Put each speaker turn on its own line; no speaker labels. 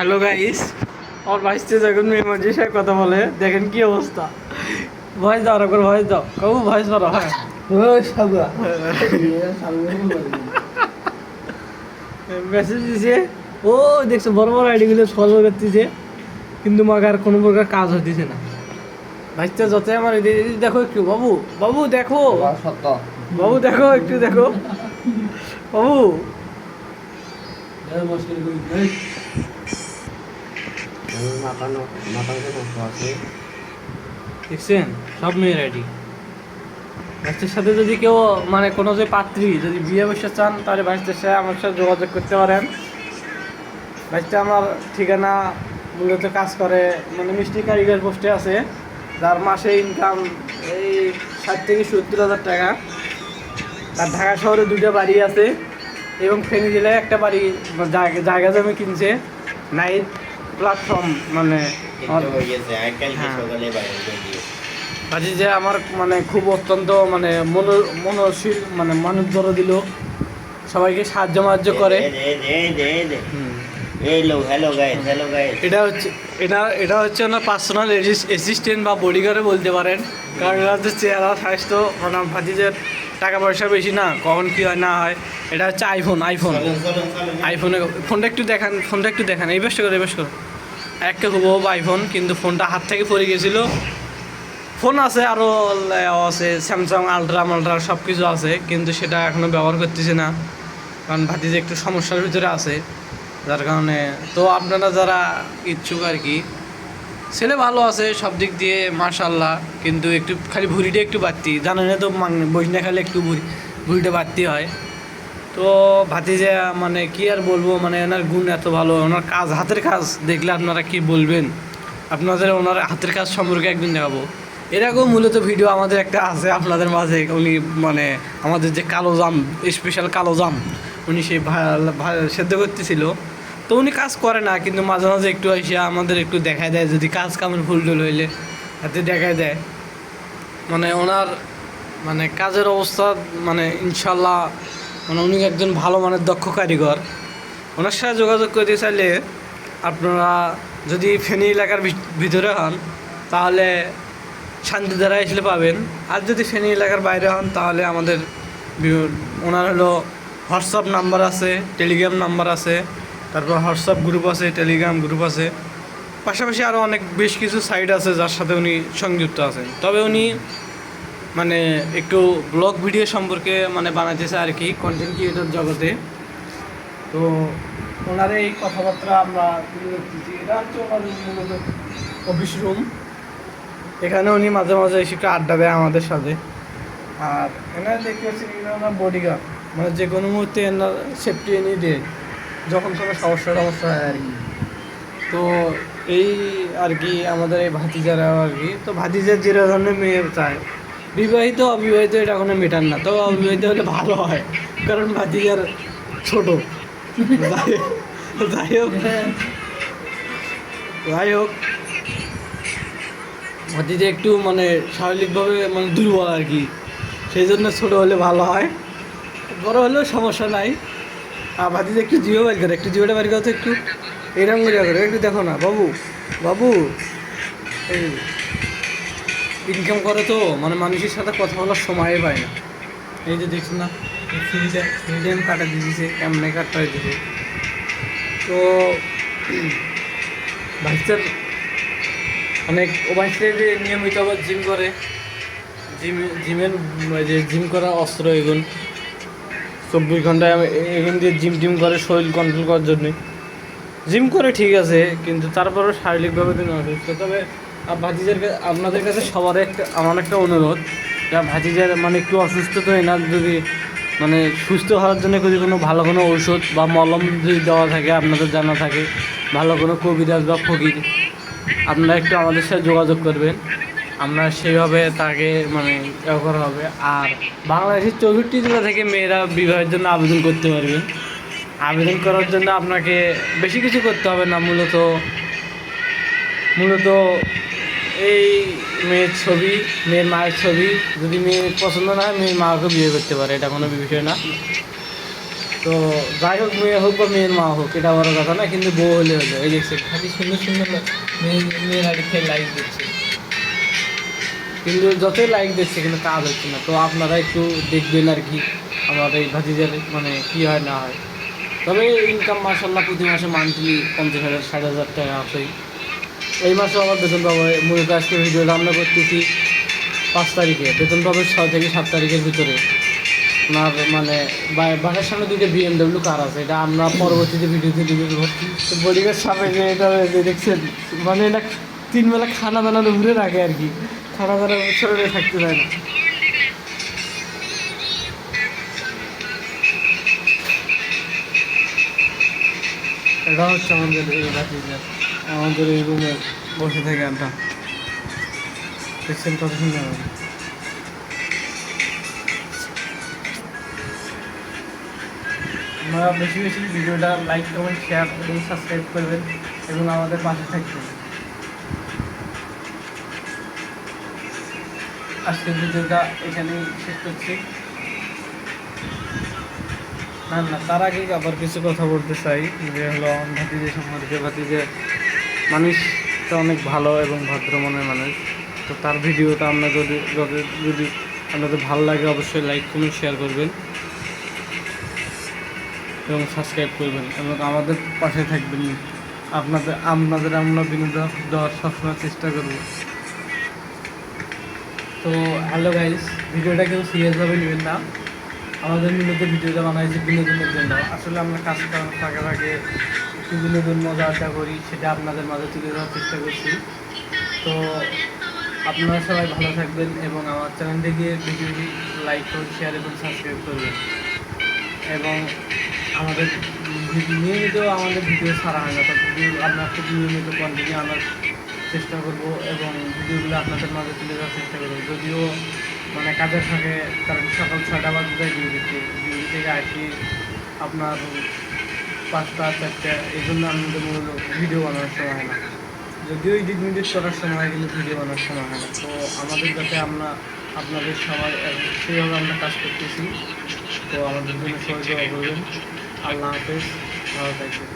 Hello guys, আমার ভাইসতে যখন মেয়ে মর্জির সাথে কথা বলে দেখেন কি অবস্থা। ভয়েস দাও, একবার ভয়েস দাও, কবু ভয়েস করো। হ্যাঁ মেসেজ দিছে, ও দেখছো বড় বড় আইডিগুলো ফলো করতেছে, কিন্তু মাগার কোনো প্রকার কাজ হইতেছে না। ভাইসতে যত আমার দেখো একটু, বাবু বাবু দেখো, বাবু দেখো একটু দেখো, বাবু দেখছেন সব মেয়ের আইডি। ভাইসের সাথে যদি কেউ মানে কোনো যে পাত্রী যদি বিয়ে বসে চান তাহলে ভাইসের সাথে আমার সাথে যোগাযোগ করতে পারেন। ভাইসটা আমার ঠিকানা মূলত কাজ করে মানে মিষ্টি কারিগর পোস্টে আছে, যার মাসে ইনকাম এই 60,000 থেকে 70,000 টাকা। তার ঢাকা শহরে 2টা বাড়ি আছে এবং ফেনী জেলায় একটা বাড়ি জায়গা জমি কিনছে। নাইট প্ল্যাটফর্ম মানে ভাজি যে আমার মানে খুব অত্যন্ত মানে মনশীল মানে মানুষ ধরে দিল, সবাইকে সাহায্য করে। এটা হচ্ছে ওনার পার্সোনাল অ্যাসিস্ট্যান্ট বা বডিগার্ডে বলতে পারেন, কারণ এরা হচ্ছে চেহারা স্বাস্থ্য মানে ভাতিজের টাকা পয়সা বেশি না, কখন কী হয় না হয়। এটা হচ্ছে আইফোনে ফোনটা একটু দেখান এই বেশ করে একটা খুব আইফোন, কিন্তু ফোনটা হাত থেকে পড়ে গেছিলো। ফোন আছে আরও আছে, স্যামসাং আলট্রা সব কিছু আছে, কিন্তু সেটা এখনও ব্যবহার করতেছে না, কারণ ভাতিজে একটু সমস্যার ভিতরে আছে, যার কারণে। তো আপনারা যারা ইচ্ছুক আর কি, ছেলে ভালো আছে সব দিক দিয়ে মাশাআল্লাহ, কিন্তু একটু খালি ভুঁড়িটা একটু বাড়তি, জানেন তো বসনে খালি একটু ভুঁড়িটা বাড়তি হয়। তো ভাতিজা মানে কি আর বলবো, মানে ওনার গুণ এত ভালো, ওনার কাজ হাতের কাজ দেখলে আপনারা কি বলবেন। আপনাদের ওনার হাতের কাজ সম্পর্কে একদিন দেখাবো। এরকম মূলত ভিডিও আমাদের একটা আছে আপনাদের মাঝে। উনি মানে আমাদের যে কালো জাম, স্পেশাল কালো জাম, উনি সেই সেদ্ধ করতেছিল। তো উনি কাজ করে না, কিন্তু মাঝে মাঝে একটু এসে আমাদের একটু দেখায় দেয়, যদি কাজ কামের ফুল টুল হইলে হাতে দেখায় দেয়। মানে ওনার মানে কাজের অবস্থা মানে ইনশাল্লাহ মানে উনি একজন ভালো মানের দক্ষ কারিগর। ওনার সাথে যোগাযোগ করতে চাইলে আপনারা যদি ফেনী এলাকার ভিতরে হন তাহলে শান্তিধারা আসলে পাবেন, আর যদি ফেনী এলাকার বাইরে হন তাহলে আমাদের ওনার হলো হোয়াটসঅ্যাপ নাম্বার আছে, টেলিগ্রাম নাম্বার আছে, তারপর হোয়াটসঅ্যাপ গ্রুপ আছে, টেলিগ্রাম গ্রুপ আছে, পাশাপাশি আরও অনেক বেশ কিছু সাইট আছে যার সাথে উনি সংযুক্ত আছেন। তবে উনি মানে একটু ব্লগ ভিডিও সম্পর্কে মানে বানাইতেছে আর কি, কন্টেন্ট ক্রিয়েটর জগতে। তো ওনার এই কথাবার্তা আমরা তুলে ধরতেছি। এটা হচ্ছে ওনার মূলত অফিস রুম, এখানে উনি মাঝে মাঝে এসে একটু আড্ডা দেয় আমাদের সাথে। আর এনার দেখতে পাচ্ছি ওনার বডিগার্ড, মানে যে কোনো মুহূর্তে এনার সেফটি এনে দেয় যখন কোনো সমস্যা হয় আর কি। তো এই আর কি আমাদের এই ভাতিজারা আর কি। তো ভাতিজার যে ধরনের মেয়ে চায়, বিবাহিত অবিবাহিত এটা কোনো মেটার না, তবে অবিবাহিত হলে ভালো হয়, কারণ ভাতিজার ছোট। যাই হোক ভাতিজা একটু মানে শারীরিকভাবে মানে দুর্বল আর কি, সেই জন্য ছোটো হলে ভালো হয়, বড় হলেও সমস্যা নাই। আর ভাতিজা একটু জিও বের করে, একটু জিওটা বের করতে একটু এরকম করে একটু দেখো না বাবু এই ইনকাম করে তো মানে মানুষের সাথে কথা বলার সময় পায় না। এই যে দেখছি না ফ্রি টাইম কাটা দিয়েছে, এমনি কাটটা দিয়েছে। তো ভাইস্টার অনেক ওভাইসে যে নিয়মিত আবার জিম করে, জিমের যে জিম করা অস্ত্র এগুন 24 ঘন্টায় এগুন দিয়ে জিম করে শরীর কন্ট্রোল করার জন্যে জিম করে, ঠিক আছে, কিন্তু তারপরেও শারীরিকভাবে তিনি অসুস্থ। তবে ভাতিজার আপনাদের কাছে সবার আমার একটা অনুরোধ, যা ভাতিজার মানে একটু অসুস্থ, তো এনার যদি মানে সুস্থ হওয়ার জন্য যদি কোনো ভালো কোনো ঔষধ বা মলম যদি দেওয়া থাকে, আপনাদের জানা থাকে, ভালো কোনো কবিরাজ বা ফকির, আপনারা একটু আমাদের সাথে যোগাযোগ করবেন, আমরা সেইভাবে তাকে মানে করা হবে। আর বাংলাদেশের 64 জেলা থেকে মেয়েরা বিবাহের জন্য আবেদন করতে পারবেন। আবেদন করার জন্য আপনাকে বেশি কিছু করতে হবে না, মূলত এই মেয়ের ছবি, মেয়ের মায়ের ছবি, যদি মেয়ের পছন্দ না হয় মেয়ের মাকে বিয়ে করতে পারে, এটা কোনো বিষয় না। তো যাই হোক, মেয়ে হোক বা মেয়ের মা হোক, এটা বড় কথা না, কিন্তু বউ হলে হলো। এই দেখছে খালি সুন্দর সুন্দর মেয়েরা দেখে লাইক দিচ্ছে, কিন্তু যতই লাইক দিচ্ছে কিন্তু কাজ হচ্ছে না। তো আপনারা একটু দেখবেন আর কি আমার এই ভাতিজার মানে কী হয় না হয়। তবে ইনকাম মাসাল্লাহ প্রতি মাসে মান্থলি 50,000 60,000 টাকা আসেই। এই মাসে আমার বেতন পাবো। মূলত আজকে ভিডিও রান্না করতেছি 5 তারিখে, বেতন পাবো 6 থেকে 7 তারিখের ভিতরে। আপনার মানে বাসার সামনে 2টা BMW কার আছে, এটা আমরা পরবর্তীতে ভিডিওতে দিতে পারছি। তো বডিগার্ড সামনে যে এটা দেখছেন, মানে এটা 3 বেলা খানা দানা ঘুরে রাখে আর কি, খানা দানা শরীরে থাকতে চায় না। এটা হচ্ছে আমাদের এই ভাতিজা, আমাদের এই রুমে বসে থাকে আড্ডা। দেখছেন কত সুন্দর। আপনারা বেশি বেশি ভিডিওটা লাইক কমেন্ট শেয়ার এবং সাবস্ক্রাইব করবেন এবং আমাদের পাশে থাকবেন। আজকের ভিডিওটা এখানেই শেষ করছি। না তার আগে আবার কিছু কথা বলতে চাই, যে হলো ভাতিজা সম্পর্কে। ভাতিজা মানুষটা অনেক ভালো এবং ভদ্র মনের মানুষ। তো তার ভিডিওটা আমরা যদি আপনাদের ভালো লাগে অবশ্যই লাইক কমেন্ট শেয়ার করবেন এবং সাবস্ক্রাইব করবেন এবং আমাদের পাশে থাকবেন। আপনাদের আমরা বিনোদন দেওয়ার সবসময় চেষ্টা করব। তো হ্যালো গাইস, ভিডিওটা কেউ সিরিয়াসভাবে নেবেন না। আমাদের মূলত ভিডিওটা বানাইছি বিনোদনের জন্য। আসলে আমরা কাজ করার ফাঁকে ফাঁকে একটু বিনোদন মজা আড্ডা করি, সেটা আপনাদের মাঝে তুলে ধরার চেষ্টা করছি। তো আপনারা সবাই ভালো থাকবেন এবং আমার চ্যানেলটিকে বেশি বেশি লাইক করুন, শেয়ার এবং সাবস্ক্রাইব করবেন। এবং আমাদের নিয়মিত আমাদের ভিডিও ছাড়া হয় না, তো ভিডিও আমরা খুব নিয়মিত কন্টিনিউ আনার চেষ্টা করব এবং ভিডিওগুলো আপনাদের মাঝে তুলে দেওয়ার চেষ্টা করবো। যদিও মানে কাজের ফাঁকে, কারণ সকাল 6টা বাজে ডিউটি থেকে আসি আপনার 5টা 4টা, এই জন্য আমাদের মূলত ভিডিও বানানোর সময় হয় না। যদিও এডিট মিডিট করার সময় কিন্তু ভিডিও বানানোর সময় হয় না। তো আমাদের যাতে আমরা আপনাদের সবাই সেইভাবে আমরা কাজ করতেছি। তো আমাদের জন্য সবাই দোয়া করবেন। আল্লাহ হাফেজ, ভালো থাকবেন।